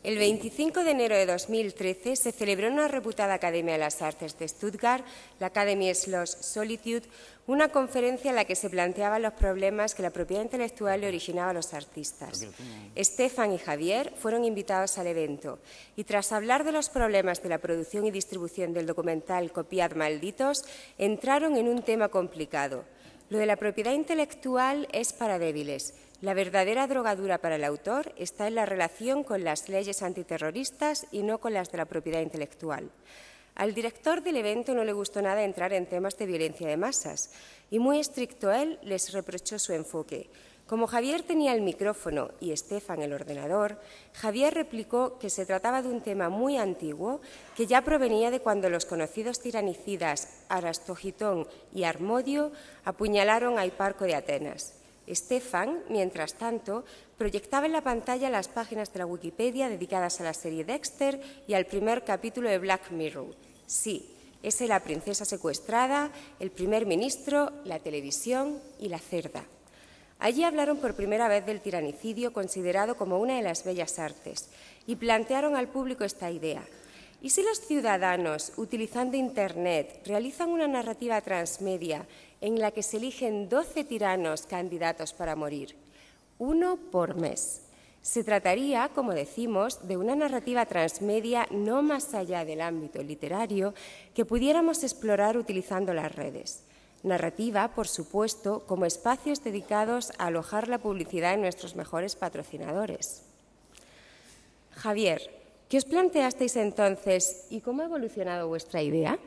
El 25 de enero de 2013 se celebró en una reputada Academia de las Artes de Stuttgart, la Academie Schloss Solitude, una conferencia en la que se planteaban los problemas que la propiedad intelectual le originaba a los artistas. Stefan y Javier fueron invitados al evento y, tras hablar de los problemas de la producción y distribución del documental Copiad malditos, entraron en un tema complicado. Lo de la propiedad intelectual es para débiles. La verdadera drogadura para el autor está en la relación con las leyes antiterroristas y no con las de la propiedad intelectual. Al director del evento no le gustó nada entrar en temas de violencia de masas y, muy estricto él, les reprochó su enfoque. Como Javier tenía el micrófono y Stefan el ordenador, Javier replicó que se trataba de un tema muy antiguo que ya provenía de cuando los conocidos tiranicidas Arastogitón y Harmodio apuñalaron a Hiparco de Atenas. Stefan, mientras tanto, proyectaba en la pantalla las páginas de la Wikipedia dedicadas a la serie Dexter y al primer capítulo de Black Mirror. Sí, ese la princesa secuestrada, el primer ministro, la televisión y la cerda. Allí hablaron por primera vez del tiranicidio considerado como una de las bellas artes y plantearon al público esta idea. ¿Y si los ciudadanos, utilizando Internet, realizan una narrativa transmedia en la que se eligen 12 tiranos candidatos para morir? 1 por mes. Se trataría, como decimos, de una narrativa transmedia no más allá del ámbito literario que pudiéramos explorar utilizando las redes. Narrativa, por supuesto, como espacios dedicados a alojar la publicidad en nuestros mejores patrocinadores. Javier, ¿qué os planteasteis entonces y cómo ha evolucionado vuestra idea?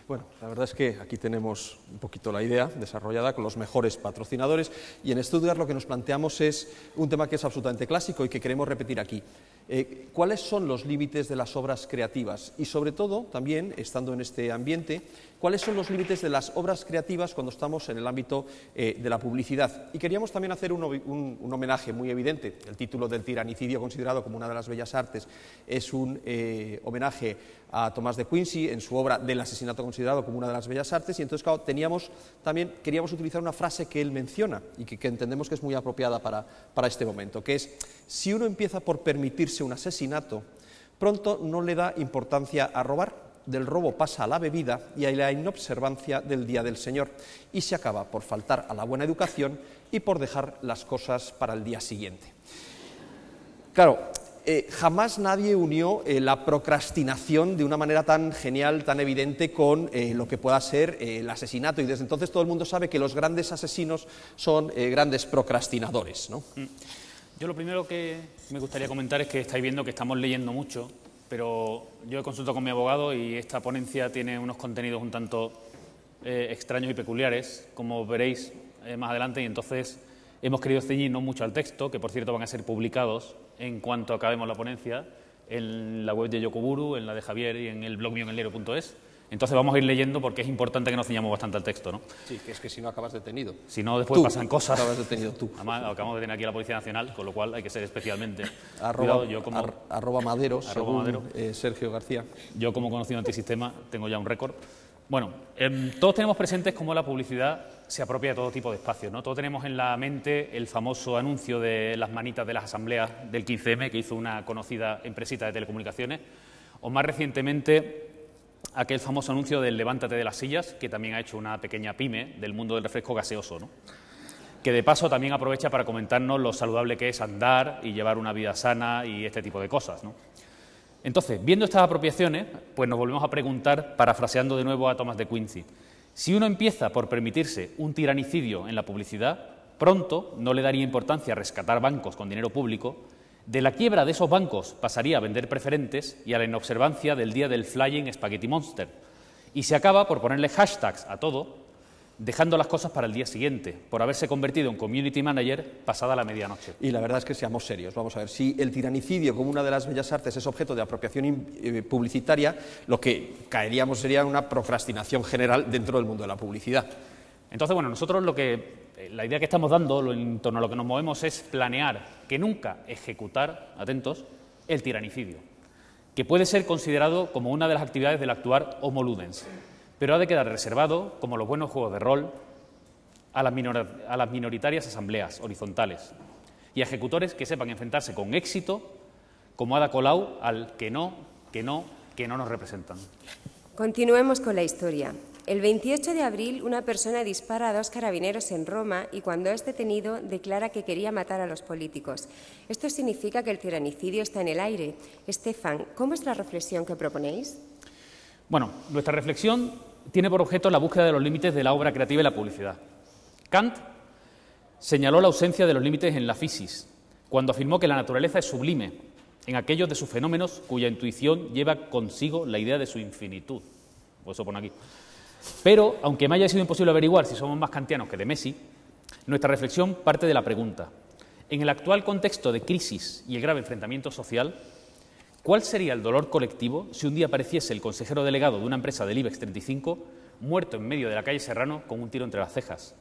Bueno, la verdad es que aquí tenemos un poquito la idea desarrollada con los mejores patrocinadores y en Stuttgart lo que nos planteamos es un tema que es absolutamente clásico y que queremos repetir aquí. ¿Cuáles son los límites de las obras creativas? Y sobre todo, también, estando en este ambiente, ¿cuáles son los límites de las obras creativas cuando estamos en el ámbito de la publicidad? Y queríamos también hacer un homenaje muy evidente. El título del tiranicidio, considerado como una de las bellas artes, es un homenaje a Tomás de Quincy en su obra del asesinato, considerado como una de las bellas artes, y entonces, claro, queríamos utilizar una frase que él menciona y que entendemos que es muy apropiada para este momento, que es: si uno empieza por permitirse un asesinato, pronto no le da importancia a robar, del robo pasa a la bebida y a la inobservancia del día del Señor, y se acaba por faltar a la buena educación y por dejar las cosas para el día siguiente. Claro, jamás nadie unió la procrastinación de una manera tan genial, tan evidente, con lo que pueda ser el asesinato, y desde entonces todo el mundo sabe que los grandes asesinos son grandes procrastinadores, ¿no? Yo lo primero que me gustaría comentar es que estáis viendo que estamos leyendo mucho, pero yo he consultado con mi abogado y esta ponencia tiene unos contenidos un tanto extraños y peculiares, como veréis más adelante, y entonces hemos querido ceñirnos mucho al texto, que por cierto van a ser publicados en cuanto acabemos la ponencia en la web de Yokoburu, en la de Javier y en el blog mío en eldiario.es. Entonces vamos a ir leyendo porque es importante que nos ceñamos bastante al texto, ¿no? Sí, que es que si no acabas detenido. Si no, después pasan cosas. Acabas detenido tú. Además, acabamos de tener aquí a la Policía Nacional, con lo cual hay que ser especialmente arroba cuidado. Madero, Sergio García. Yo, como conocido antisistema, tengo ya un récord. Bueno, todos tenemos presentes cómo la publicidad se apropia de todo tipo de espacios, ¿no? Todos tenemos en la mente el famoso anuncio de las manitas de las asambleas del 15M que hizo una conocida empresita de telecomunicaciones, o más recientemente aquel famoso anuncio del levántate de las sillas, que también ha hecho una pequeña pyme del mundo del refresco gaseoso, ¿no? Que de paso también aprovecha para comentarnos lo saludable que es andar y llevar una vida sana y este tipo de cosas, ¿no? Entonces, viendo estas apropiaciones, pues nos volvemos a preguntar, parafraseando de nuevo a Tomás de Quincy, si uno empieza por permitirse un tiranicidio en la publicidad, pronto no le daría importancia a rescatar bancos con dinero público, de la quiebra de esos bancos pasaría a vender preferentes y a la inobservancia del día del Flying Spaghetti Monster, y se acaba por ponerle hashtags a todo, dejando las cosas para el día siguiente, por haberse convertido en community manager pasada la medianoche. Y la verdad es que seamos serios, vamos a ver, si el tiranicidio como una de las bellas artes es objeto de apropiación publicitaria, lo que caeríamos sería una procrastinación general dentro del mundo de la publicidad. Entonces, bueno, nosotros la idea que estamos dando, en torno a lo que nos movemos, es planear que nunca ejecutar, atentos, el tiranicidio, que puede ser considerado como una de las actividades del actuar homo ludens, pero ha de quedar reservado, como los buenos juegos de rol, a las minoritarias asambleas horizontales y a ejecutores que sepan enfrentarse con éxito como Ada Colau al que no nos representan. Continuemos con la historia. El 28 de abril, una persona dispara a 2 carabineros en Roma y cuando es detenido declara que quería matar a los políticos. Esto significa que el tiranicidio está en el aire. Estefan, ¿cómo es la reflexión que proponéis? Bueno, nuestra reflexión tiene por objeto la búsqueda de los límites de la obra creativa y la publicidad. Kant señaló la ausencia de los límites en la fisis, cuando afirmó que la naturaleza es sublime en aquellos de sus fenómenos cuya intuición lleva consigo la idea de su infinitud. Pues eso pone aquí. Pero, aunque me haya sido imposible averiguar si somos más kantianos que de Messi, nuestra reflexión parte de la pregunta: en el actual contexto de crisis y el grave enfrentamiento social, ¿cuál sería el dolor colectivo si un día apareciese el consejero delegado de una empresa del IBEX 35 muerto en medio de la calle Serrano con un tiro entre las cejas?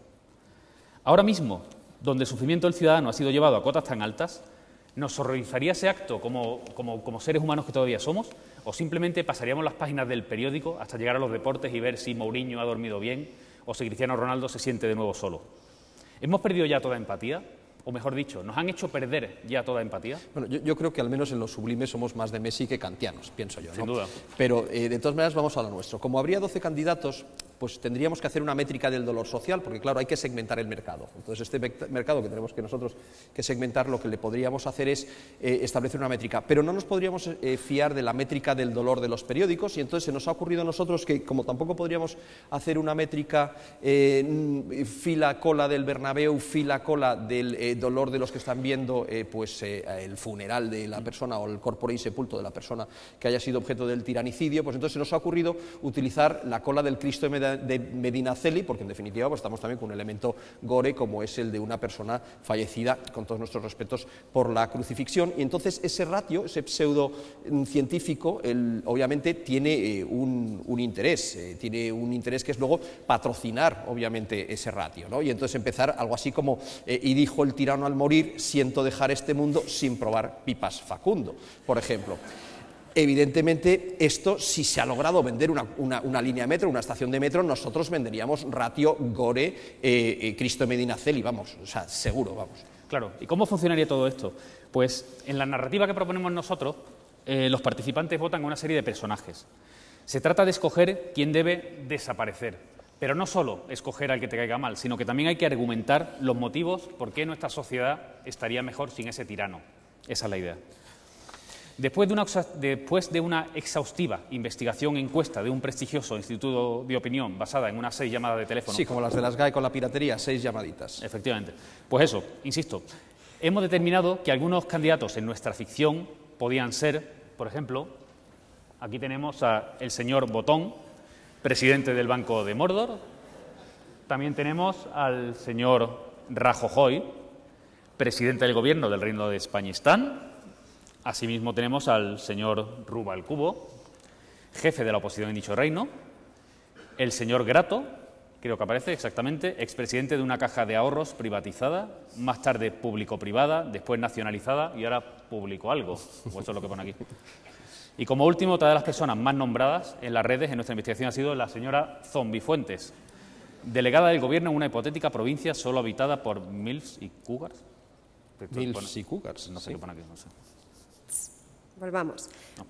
Ahora mismo, donde el sufrimiento del ciudadano ha sido llevado a cotas tan altas, ¿nos horrorizaría ese acto como seres humanos que todavía somos? ¿O simplemente pasaríamos las páginas del periódico hasta llegar a los deportes y ver si Mourinho ha dormido bien o si Cristiano Ronaldo se siente de nuevo solo? ¿Hemos perdido ya toda empatía? O mejor dicho, ¿nos han hecho perder ya toda empatía? Bueno, yo creo que al menos en lo sublime somos más de Messi que kantianos, pienso yo, ¿no? Sin duda. Pero de todas maneras vamos a lo nuestro. Como habría 12 candidatos, pues tendríamos que hacer una métrica del dolor social, porque claro, hay que segmentar el mercado. Entonces este mercado que tenemos que nosotros que segmentar, lo que le podríamos hacer es establecer una métrica. Pero no nos podríamos fiar de la métrica del dolor de los periódicos y entonces se nos ha ocurrido a nosotros que como tampoco podríamos hacer una métrica fila-cola del Bernabéu, fila-cola del dolor de los que están viendo el funeral de la persona o el corpore y sepulto de la persona que haya sido objeto del tiranicidio, pues entonces se nos ha ocurrido utilizar la cola del Cristo de Medinaceli, porque en definitiva pues estamos también con un elemento gore como es el de una persona fallecida, con todos nuestros respetos, por la crucifixión, y entonces ese ratio, ese pseudo científico, obviamente tiene un interés, que es luego patrocinar obviamente ese ratio, ¿no? Y entonces empezar algo así como y dijo el tirano al morir, siento dejar este mundo sin probar pipas Facundo, por ejemplo. Evidentemente, esto, si se ha logrado vender una línea de metro, una estación de metro, nosotros venderíamos ratio gore Cristo Medinaceli, vamos, o sea, seguro, vamos. Claro, ¿y cómo funcionaría todo esto? Pues en la narrativa que proponemos nosotros, los participantes votan a una serie de personajes. Se trata de escoger quién debe desaparecer, pero no solo escoger al que te caiga mal, sino que también hay que argumentar los motivos por qué nuestra sociedad estaría mejor sin ese tirano. Esa es la idea. Después de una exhaustiva investigación encuesta de un prestigioso instituto de opinión basada en unas 6 llamadas de teléfono... Sí, como las de las GAE con la piratería, 6 llamaditas. Efectivamente. Pues eso, insisto, hemos determinado que algunos candidatos en nuestra ficción podían ser, por ejemplo, aquí tenemos al señor Botón, presidente del Banco de Mordor. También tenemos al señor Rajoy, presidente del Gobierno del Reino de Españistán. Asimismo tenemos al señor Rubalcubo, jefe de la oposición en dicho reino, el señor Grato, creo que aparece exactamente, expresidente de una caja de ahorros privatizada, más tarde público-privada, después nacionalizada y ahora público-algo, o eso es lo que pone aquí. Y como último, otra de las personas más nombradas en las redes en nuestra investigación ha sido la señora Zombifuentes, delegada del Gobierno en una hipotética provincia solo habitada por milfs y cougars. Milfs y cougars, no sé qué pone aquí, no sé.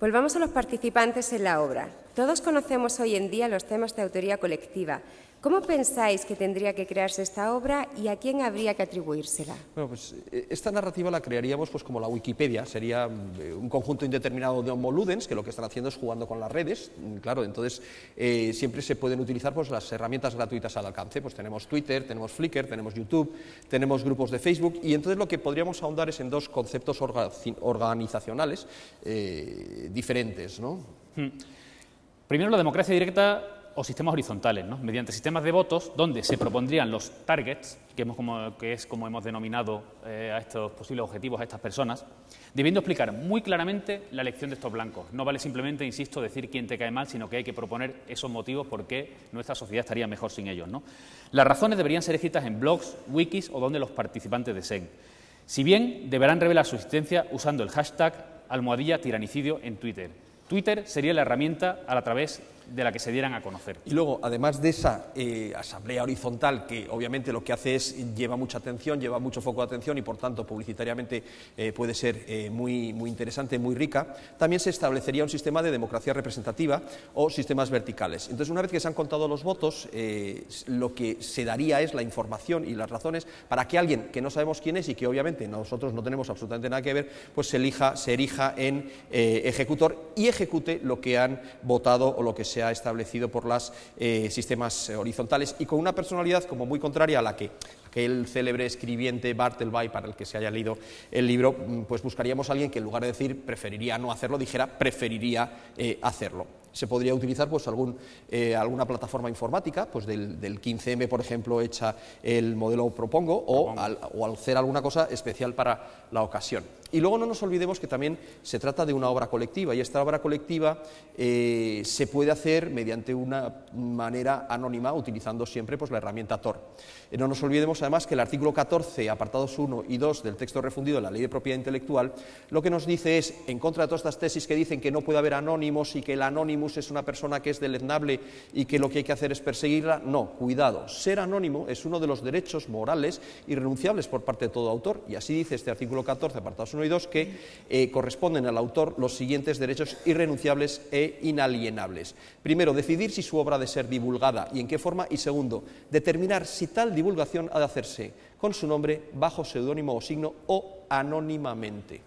Volvamos a los participantes en la obra. Todos conocemos hoy en día los temas de autoría colectiva. ¿Cómo pensáis que tendría que crearse esta obra y a quién habría que atribuírsela? Bueno, pues esta narrativa la crearíamos pues como la Wikipedia, sería un conjunto indeterminado de homo ludens, que lo que están haciendo es jugando con las redes, claro, entonces siempre se pueden utilizar pues las herramientas gratuitas al alcance, pues tenemos Twitter, tenemos Flickr, tenemos YouTube, tenemos grupos de Facebook, y entonces lo que podríamos ahondar es en 2 conceptos organizacionales diferentes, ¿no? Primero, la democracia directa o sistemas horizontales, ¿no? Mediante sistemas de votos donde se propondrían los targets, que es como hemos denominado a estos posibles objetivos a estas personas, debiendo explicar muy claramente la elección de estos blancos. No vale simplemente, insisto, decir quién te cae mal, sino que hay que proponer esos motivos por qué nuestra sociedad estaría mejor sin ellos, ¿no? Las razones deberían ser escritas en blogs, wikis o donde los participantes deseen. Si bien deberán revelar su existencia usando el hashtag #tiranicidio en Twitter. Twitter sería la herramienta a través de la que se dieran a conocer. Y luego, además de esa asamblea horizontal, que obviamente lo que hace es lleva mucha atención, lleva mucho foco de atención y por tanto publicitariamente puede ser muy interesante, muy rica, también se establecería un sistema de democracia representativa o sistemas verticales. Entonces, una vez que se han contado los votos, lo que se daría es la información y las razones para que alguien que no sabemos quién es y que obviamente nosotros no tenemos absolutamente nada que ver, pues se erija en ejecutor y ejecute lo que han votado o lo que se ha establecido por los sistemas horizontales, y con una personalidad como muy contraria a la que aquel célebre escribiente Bartleby, para el que se haya leído el libro, pues buscaríamos a alguien que en lugar de decir preferiría no hacerlo, dijera preferiría hacerlo. Se podría utilizar pues alguna plataforma informática, pues del 15M, por ejemplo, hecha el modelo Propongo, o hacer alguna cosa especial para la ocasión. Y luego no nos olvidemos que también se trata de una obra colectiva, y esta obra colectiva se puede hacer mediante una manera anónima, utilizando siempre pues la herramienta Tor. No nos olvidemos además que el artículo 14, apartados 1 y 2 del texto refundido de la Ley de Propiedad Intelectual, lo que nos dice es, en contra de todas estas tesis que dicen que no puede haber anónimos y que el anónimo es una persona que es deleznable y que lo que hay que hacer es perseguirla, no, cuidado, ser anónimo es uno de los derechos morales irrenunciables por parte de todo autor, y así dice este artículo 14, apartados 1 y 2, que corresponden al autor los siguientes derechos irrenunciables e inalienables. Primero, decidir si su obra ha de ser divulgada y en qué forma, y segundo, determinar si tal divulgación ha de hacerse con su nombre, bajo seudónimo o signo o anónimamente.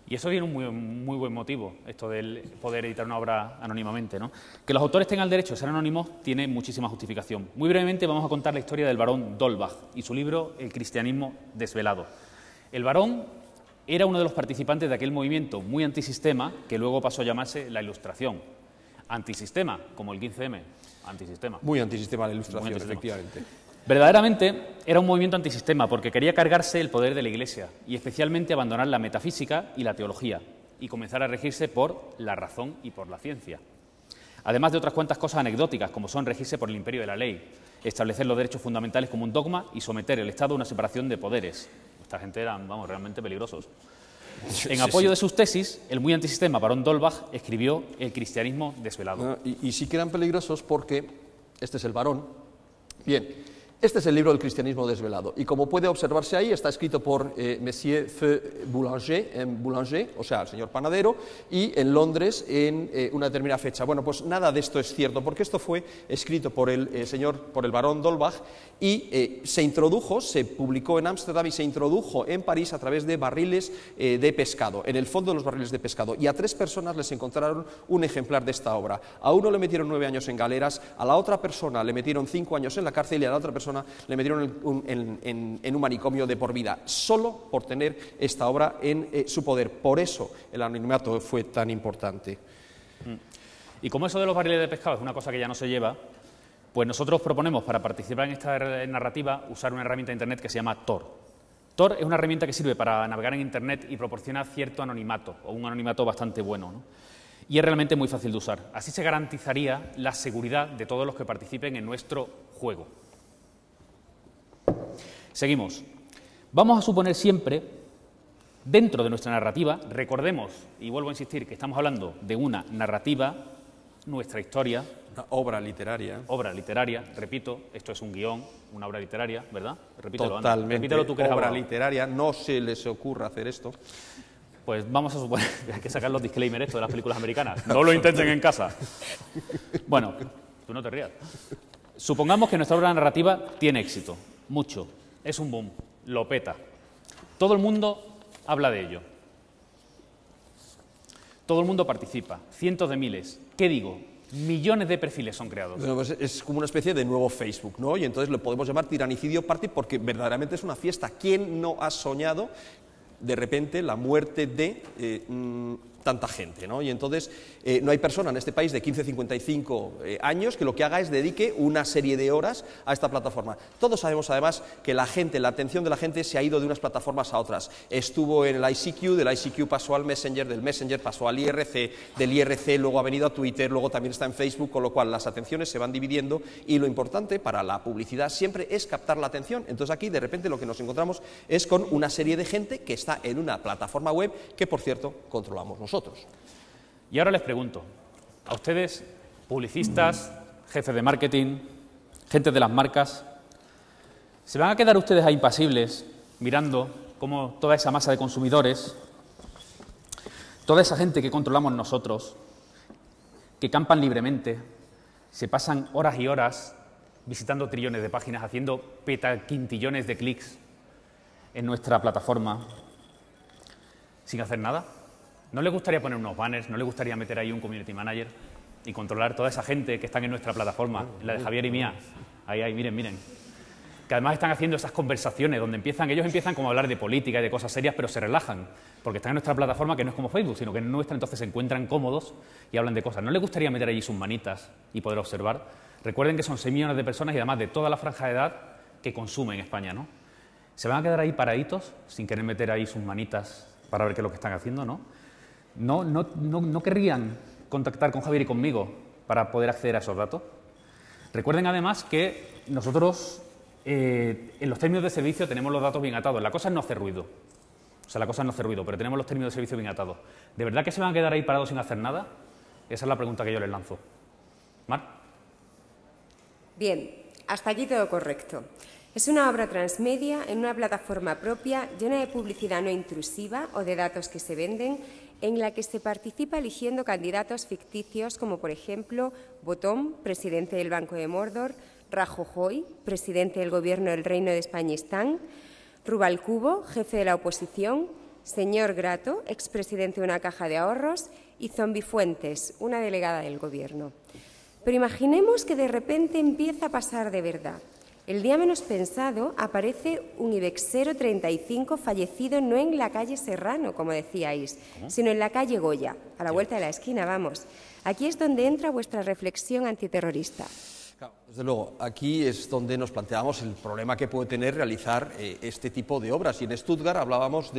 Y eso tiene un muy buen motivo, esto del poder editar una obra anónimamente, ¿no? Que los autores tengan el derecho a ser anónimos tiene muchísima justificación. Muy brevemente vamos a contar la historia del barón d'Holbach y su libro El cristianismo desvelado. El barón era uno de los participantes de aquel movimiento muy antisistema que luego pasó a llamarse la Ilustración. Antisistema, como el 15M, antisistema. Muy antisistema la Ilustración, efectivamente. Verdaderamente era un movimiento antisistema porque quería cargarse el poder de la Iglesia y especialmente abandonar la metafísica y la teología y comenzar a regirse por la razón y por la ciencia. Además de otras cuantas cosas anecdóticas, como son regirse por el imperio de la ley, establecer los derechos fundamentales como un dogma y someter el Estado a una separación de poderes. Esta gente eran, vamos, realmente peligrosos. En apoyo de sus tesis, el muy antisistema barón d'Holbach escribió El cristianismo desvelado. Y sí que eran peligrosos porque este es el barón. Bien. Este es el libro del cristianismo desvelado, y como puede observarse ahí, está escrito por Monsieur Feu Boulanger, o sea, el señor panadero, y en Londres en una determinada fecha. Bueno, pues nada de esto es cierto, porque esto fue escrito por el barón d'Holbach y se publicó en Ámsterdam y se introdujo en París a través de barriles de pescado, en el fondo de los barriles de pescado, y a 3 personas les encontraron un ejemplar de esta obra. A uno le metieron 9 años en galeras, a la otra persona le metieron 5 años en la cárcel y a la otra persona le metieron en un manicomio de por vida, solo por tener esta obra en su poder. Por eso el anonimato fue tan importante. Y como eso de los barriles de pescado es una cosa que ya no se lleva, pues nosotros proponemos, para participar en esta narrativa, usar una herramienta de Internet que se llama Tor. Tor es una herramienta que sirve para navegar en Internet y proporciona cierto anonimato, o un anonimato bastante bueno, ¿no? Y es realmente muy fácil de usar. Así se garantizaría la seguridad de todos los que participen en nuestro juego. Seguimos. Vamos a suponer siempre, dentro de nuestra narrativa, recordemos, y vuelvo a insistir, que estamos hablando de una narrativa, nuestra historia. Una obra literaria. Obra literaria, repito, esto es un guión, una obra literaria, ¿verdad? Repítelo, totalmente. Repítelo tú que eres obra abogado. Literaria, no se les ocurra hacer esto. Pues vamos a suponer que hay que sacar los disclaimers esto de las películas americanas. No lo intenten en casa. Bueno, tú no te rías. Supongamos que nuestra obra narrativa tiene éxito, mucho. Es un boom, lo peta. Todo el mundo habla de ello. Todo el mundo participa, cientos de miles. ¿Qué digo? Millones de perfiles son creados. Bueno, pues es como una especie de nuevo Facebook, ¿no? Y entonces lo podemos llamar tiranicidio party porque verdaderamente es una fiesta. ¿Quién no ha soñado de repente la muerte de tanta gente, ¿no? Y entonces no hay persona en este país de 15-55 años que lo que haga es dedique una serie de horas a esta plataforma. Todos sabemos además que la atención de la gente se ha ido de unas plataformas a otras. Estuvo en el ICQ, del ICQ pasó al Messenger, del Messenger pasó al IRC, del IRC luego ha venido a Twitter, luego también está en Facebook, con lo cual las atenciones se van dividiendo y lo importante para la publicidad siempre es captar la atención. Entonces aquí de repente lo que nos encontramos es con una serie de gente que está en una plataforma web que, por cierto, controlamos nosotros. Y ahora les pregunto, ¿a ustedes publicistas, jefes de marketing, gente de las marcas, ¿se van a quedar ustedes ahí impasibles mirando cómo toda esa masa de consumidores, toda esa gente que controlamos nosotros, que campan libremente, se pasan horas y horas visitando trillones de páginas, haciendo petaquintillones de clics en nuestra plataforma, sin hacer nada? ¿No les gustaría poner unos banners? ¿No les gustaría meter ahí un community manager y controlar toda esa gente que están en nuestra plataforma, la de Javier y mía? Ahí, miren, miren. Que además están haciendo esas conversaciones donde ellos empiezan como a hablar de política y de cosas serias, pero se relajan, porque están en nuestra plataforma, que no es como Facebook, sino que en nuestra, entonces se encuentran cómodos y hablan de cosas. ¿No les gustaría meter allí sus manitas y poder observar? Recuerden que son 6 millones de personas y además de toda la franja de edad que consume en España, ¿no? ¿Se van a quedar ahí paraditos sin querer meter ahí sus manitas para ver qué es lo que están haciendo, no? ¿No querrían contactar con Javier y conmigo para poder acceder a esos datos? Recuerden además que nosotros en los términos de servicio tenemos los datos bien atados. La cosa es no hacer ruido. O sea, la cosa es no hacer ruido, pero tenemos los términos de servicio bien atados. ¿De verdad que se van a quedar ahí parados sin hacer nada? Esa es la pregunta que yo les lanzo. Mar. Bien, hasta allí todo correcto. Es una obra transmedia en una plataforma propia llena de publicidad no intrusiva o de datos que se venden, en la que se participa eligiendo candidatos ficticios como, por ejemplo, Botón, presidente del Banco de Mordor, Rajoy, presidente del Gobierno del Reino de Españistán, Rubalcubo, jefe de la oposición, Señor Grato, expresidente de una caja de ahorros, y Zombifuentes, una delegada del Gobierno. Pero imaginemos que de repente empieza a pasar de verdad. El día menos pensado aparece un ibexero 35 fallecido no en la calle Serrano, como decíais, sino en la calle Goya, a la vuelta de la esquina, vamos. Aquí es donde entra vuestra reflexión antiterrorista. Claro, desde luego, aquí es donde nos planteamos el problema que puede tener realizar este tipo de obras. Y en Stuttgart hablábamos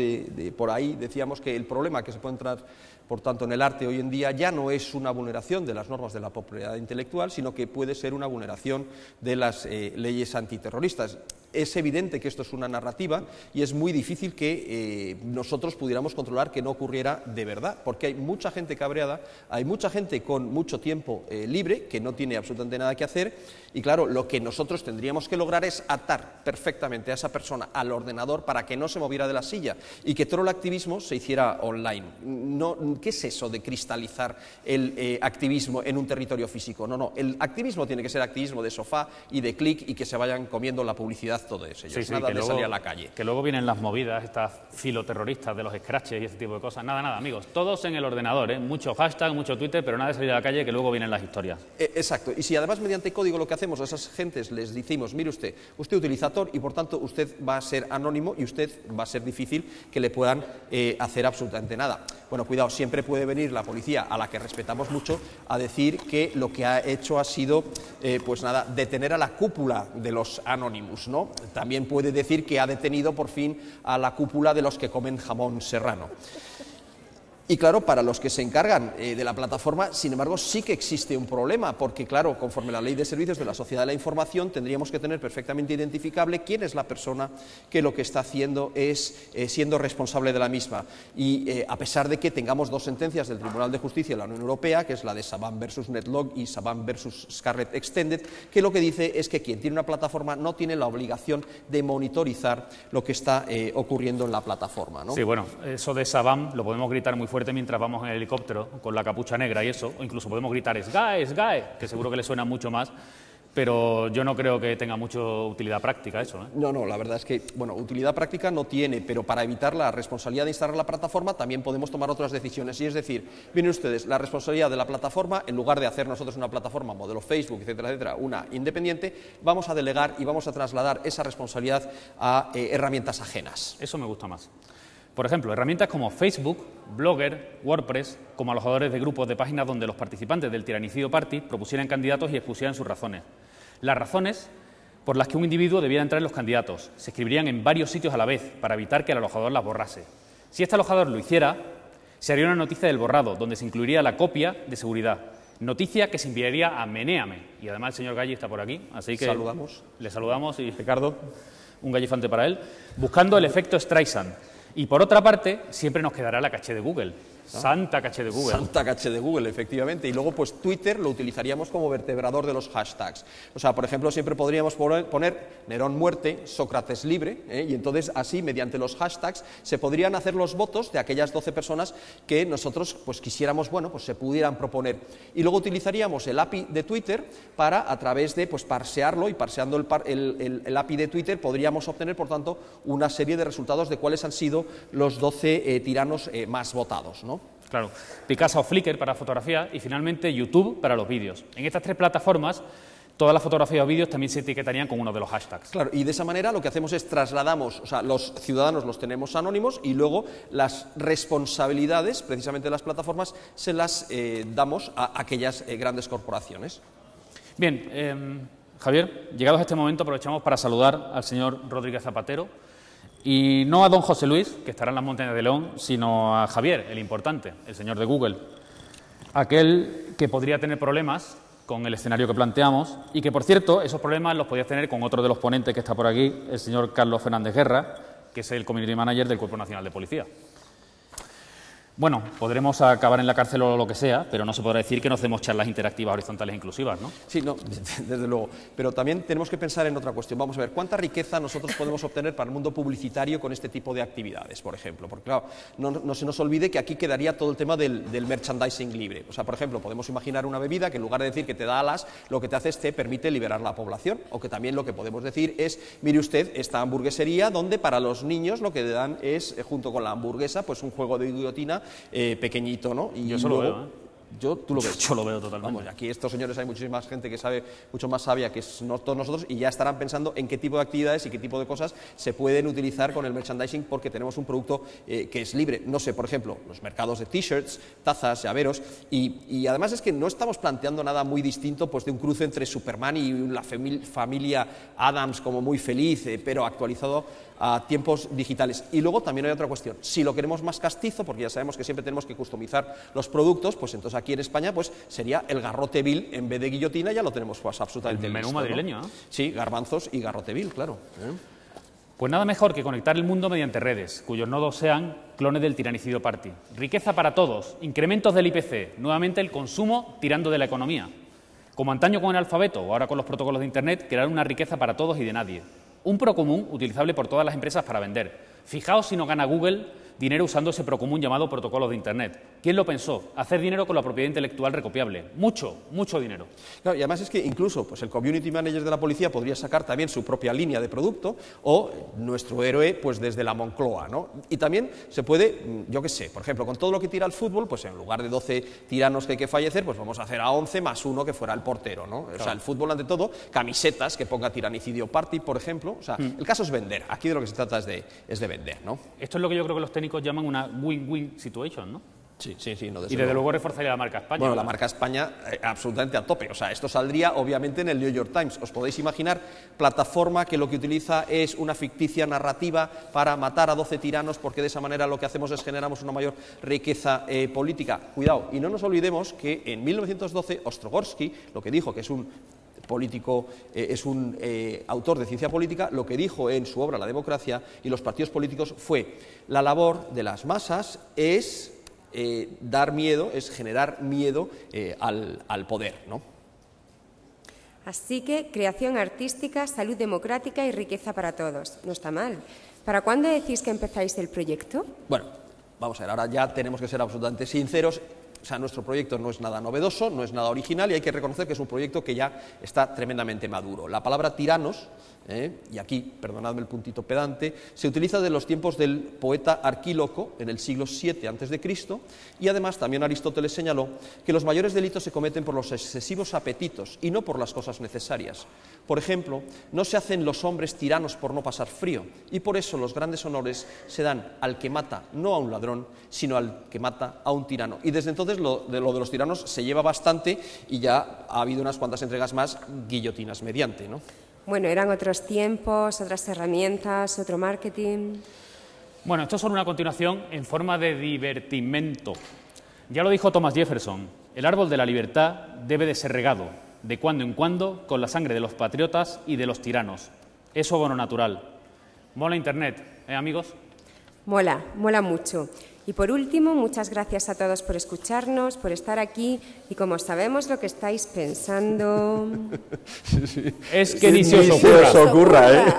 por ahí decíamos que el problema que se puede entrar, por tanto, en el arte hoy en día ya no es una vulneración de las normas de la propiedad intelectual, sino que puede ser una vulneración de las leyes antiterroristas. Es evidente que esto es una narrativa y es muy difícil que nosotros pudiéramos controlar que no ocurriera de verdad, porque hay mucha gente cabreada, hay mucha gente con mucho tiempo libre que no tiene absolutamente nada que hacer y claro, lo que nosotros tendríamos que lograr es atar perfectamente a esa persona al ordenador para que no se moviera de la silla y que todo el activismo se hiciera online. ¿Qué es eso de cristalizar el activismo en un territorio físico? No, el activismo tiene que ser activismo de sofá y de clic y que se vayan comiendo la publicidad todo eso, nada de salir a la calle. Que luego vienen las movidas, estas filoterroristas de los scratches y ese tipo de cosas. Nada, amigos, todos en el ordenador, ¿eh? Mucho hashtag, mucho Twitter, pero nada de salir a la calle, que luego vienen las historias. Exacto, y si además mediante código lo que hacemos a esas gentes les decimos, mire usted utiliza Tor y por tanto usted va a ser anónimo y usted va a ser difícil que le puedan hacer absolutamente nada. Bueno, cuidado, siempre puede venir la policía, a la que respetamos mucho, a decir que lo que ha hecho ha sido, pues nada, detener a la cúpula de los Anonymous, ¿no? También puede decir que ha detenido por fin a la cúpula de los que comen jamón serrano. Y claro, para los que se encargan de la plataforma, sin embargo, sí que existe un problema, porque claro, conforme a la Ley de Servicios de la Sociedad de la Información, tendríamos que tener perfectamente identificable quién es la persona que lo que está haciendo es siendo responsable de la misma. Y a pesar de que tengamos 2 sentencias del Tribunal de Justicia de la Unión Europea, que es la de Saban versus Netlog y Saban versus Scarlet Extended, que lo que dice es que quien tiene una plataforma no tiene la obligación de monitorizar lo que está ocurriendo en la plataforma, ¿no? Sí, bueno, eso de Saban lo podemos gritar muy fuerte mientras vamos en el helicóptero con la capucha negra y eso, o incluso podemos gritar SGAE, que seguro que le suena mucho más, pero yo no creo que tenga mucha utilidad práctica eso, ¿eh? No, la verdad es que, bueno, utilidad práctica no tiene, pero para evitar la responsabilidad de instalar la plataforma también podemos tomar otras decisiones, y es decir, miren ustedes, la responsabilidad de la plataforma, en lugar de hacer nosotros una plataforma modelo Facebook, etcétera, una independiente, vamos a delegar y vamos a trasladar esa responsabilidad a herramientas ajenas. Eso me gusta más. Por ejemplo, herramientas como Facebook, Blogger, WordPress, como alojadores de grupos de páginas donde los participantes del Tyrannicide Party propusieran candidatos y expusieran sus razones. Las razones por las que un individuo debiera entrar en los candidatos se escribirían en varios sitios a la vez para evitar que el alojador las borrase. Si este alojador lo hiciera, se haría una noticia del borrado, donde se incluiría la copia de seguridad. Noticia que se enviaría a Menéame. Y además el señor Galli está por aquí, así que le saludamos y Ricardo, un gallifante para él, buscando el efecto Streisand. Y por otra parte, siempre nos quedará la caché de Google. Santa caché de Google. Santa caché de Google, efectivamente. Y luego, pues Twitter lo utilizaríamos como vertebrador de los hashtags. O sea, por ejemplo, siempre podríamos poner Nerón muerte, Sócrates libre, y entonces así, mediante los hashtags, se podrían hacer los votos de aquellas 12 personas que nosotros pues quisiéramos, bueno, pues se pudieran proponer. Y luego utilizaríamos el API de Twitter para, a través de, pues parsearlo, y parseando el API de Twitter podríamos obtener, por tanto, una serie de resultados de cuáles han sido los 12 tiranos más votados, ¿no? Claro, Picasa o Flickr para fotografía y finalmente YouTube para los vídeos. En estas tres plataformas, todas las fotografías o vídeos también se etiquetarían con uno de los hashtags. Claro, y de esa manera lo que hacemos es trasladamos, o sea, los ciudadanos los tenemos anónimos y luego las responsabilidades, precisamente de las plataformas, se las damos a aquellas grandes corporaciones. Bien, Javier, llegados a este momento aprovechamos para saludar al señor Rodríguez Zapatero, y no a don José Luis, que estará en las montañas de León, sino a Javier, el importante, el señor de Google, aquel que podría tener problemas con el escenario que planteamos y que, por cierto, esos problemas los podías tener con otro de los ponentes que está por aquí, el señor Carlos Fernández Guerra, que es el Community Manager del Cuerpo Nacional de Policía. Bueno, podremos acabar en la cárcel o lo que sea, pero no se podrá decir que no hacemos charlas interactivas, horizontales e inclusivas, ¿no? Sí, no, desde luego. Pero también tenemos que pensar en otra cuestión. Vamos a ver, ¿cuánta riqueza nosotros podemos obtener para el mundo publicitario con este tipo de actividades, por ejemplo? Porque, claro, no se nos olvide que aquí quedaría todo el tema del merchandising libre. O sea, por ejemplo, podemos imaginar una bebida que en lugar de decir que te da alas, lo que te hace es te permite liberar la población. O que también lo que podemos decir es, mire usted, esta hamburguesería donde para los niños lo que le dan es, junto con la hamburguesa, pues un juego de guillotina pequeñito, ¿no? Y yo eso lo veo, ¿eh? ¿Tú lo ves? Yo lo veo totalmente. Vamos, aquí estos señores hay muchísima gente que sabe mucho más sabia que todos nosotros y ya estarán pensando en qué tipo de actividades y qué tipo de cosas se pueden utilizar con el merchandising porque tenemos un producto que es libre. No sé, por ejemplo, los mercados de t-shirts, tazas, llaveros y además es que no estamos planteando nada muy distinto pues de un cruce entre Superman y la familia Addams como muy feliz, pero actualizado a tiempos digitales. Y luego también hay otra cuestión, si lo queremos más castizo, porque ya sabemos que siempre tenemos que customizar los productos, pues entonces aquí en España pues sería el garrote vil en vez de guillotina, ya lo tenemos pues absolutamente el menú listo, madrileño, ¿no? ¿eh? Sí, garbanzos y garrote vil, claro. Pues nada mejor que conectar el mundo mediante redes, cuyos nodos sean clones del tiranicidio party. Riqueza para todos, incrementos del IPC, nuevamente el consumo tirando de la economía. Como antaño con el alfabeto o ahora con los protocolos de Internet, crear una riqueza para todos y de nadie. Un procomún utilizable por todas las empresas para vender. Fijaos si no gana Google dinero usando ese procomún llamado protocolos de Internet. ¿Quién lo pensó? Hacer dinero con la propiedad intelectual recopiable. Mucho, mucho dinero. Claro, y además es que incluso pues el Community Manager de la policía podría sacar también su propia línea de producto o nuestro héroe pues desde la Moncloa, ¿no? Y también se puede, yo qué sé, por ejemplo, con todo lo que tira el fútbol, pues en lugar de 12 tiranos que hay que fallecer, pues vamos a hacer a 11 más uno que fuera el portero, ¿no? Claro. O sea, el fútbol ante todo, camisetas que ponga tiranicidio party, por ejemplo. O sea, el caso es vender. Aquí de lo que se trata es de vender, ¿no? Esto es lo que yo creo que los técnicos llaman una win-win situation, ¿no? Sí, no, y desde luego reforzaría la marca España. Bueno, la marca España absolutamente a tope. O sea, esto saldría obviamente en el New York Times. ¿Os podéis imaginar? Plataforma que lo que utiliza es una ficticia narrativa para matar a 12 tiranos porque de esa manera lo que hacemos es generamos una mayor riqueza política. Cuidado, y no nos olvidemos que en 1912 Ostrogorsky, lo que dijo, que es un político, es un autor de ciencia política, lo que dijo en su obra La democracia y los partidos políticos fue la labor de las masas es dar miedo, es generar miedo al poder, ¿no? Así que creación artística, salud democrática y riqueza para todos. No está mal. ¿Para cuándo decís que empezáis el proyecto? Bueno, vamos a ver, ahora ya tenemos que ser absolutamente sinceros. O sea, nuestro proyecto no es nada novedoso, no es nada original y hay que reconocer que es un proyecto que ya está tremendamente maduro. La palabra tiranos, y aquí, perdonadme el puntito pedante, se utiliza de los tiempos del poeta Arquíloco en el siglo VII a.C. y además también Aristóteles señaló que los mayores delitos se cometen por los excesivos apetitos y no por las cosas necesarias. Por ejemplo, no se hacen los hombres tiranos por no pasar frío y por eso los grandes honores se dan al que mata no a un ladrón, sino al que mata a un tirano. Y desde entonces lo de los tiranos se lleva bastante y ya ha habido unas cuantas entregas más, guillotinas mediante, ¿no? Bueno, eran otros tiempos, otras herramientas, otro marketing. Bueno, esto es solo una continuación en forma de divertimento. Ya lo dijo Thomas Jefferson, el árbol de la libertad debe de ser regado, de cuando en cuando, con la sangre de los patriotas y de los tiranos. Es su abono natural. Mola Internet, ¿eh, amigos? Mola mucho. Y por último, muchas gracias a todos por escucharnos, por estar aquí y como sabemos lo que estáis pensando... Sí. Es que ni se os ocurra.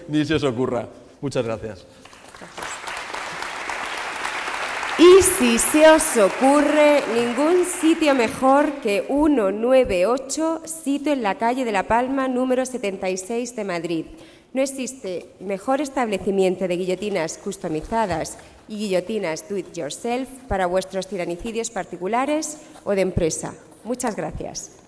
Ni se os ocurra. Muchas gracias. Y si se os ocurre, ningún sitio mejor que 198, sitio en la calle de La Palma, número 76 de Madrid. No existe mejor establecimiento de guillotinas customizadas y guillotinas do-it-yourself para vuestros tiranicidios particulares o de empresa. Muchas gracias.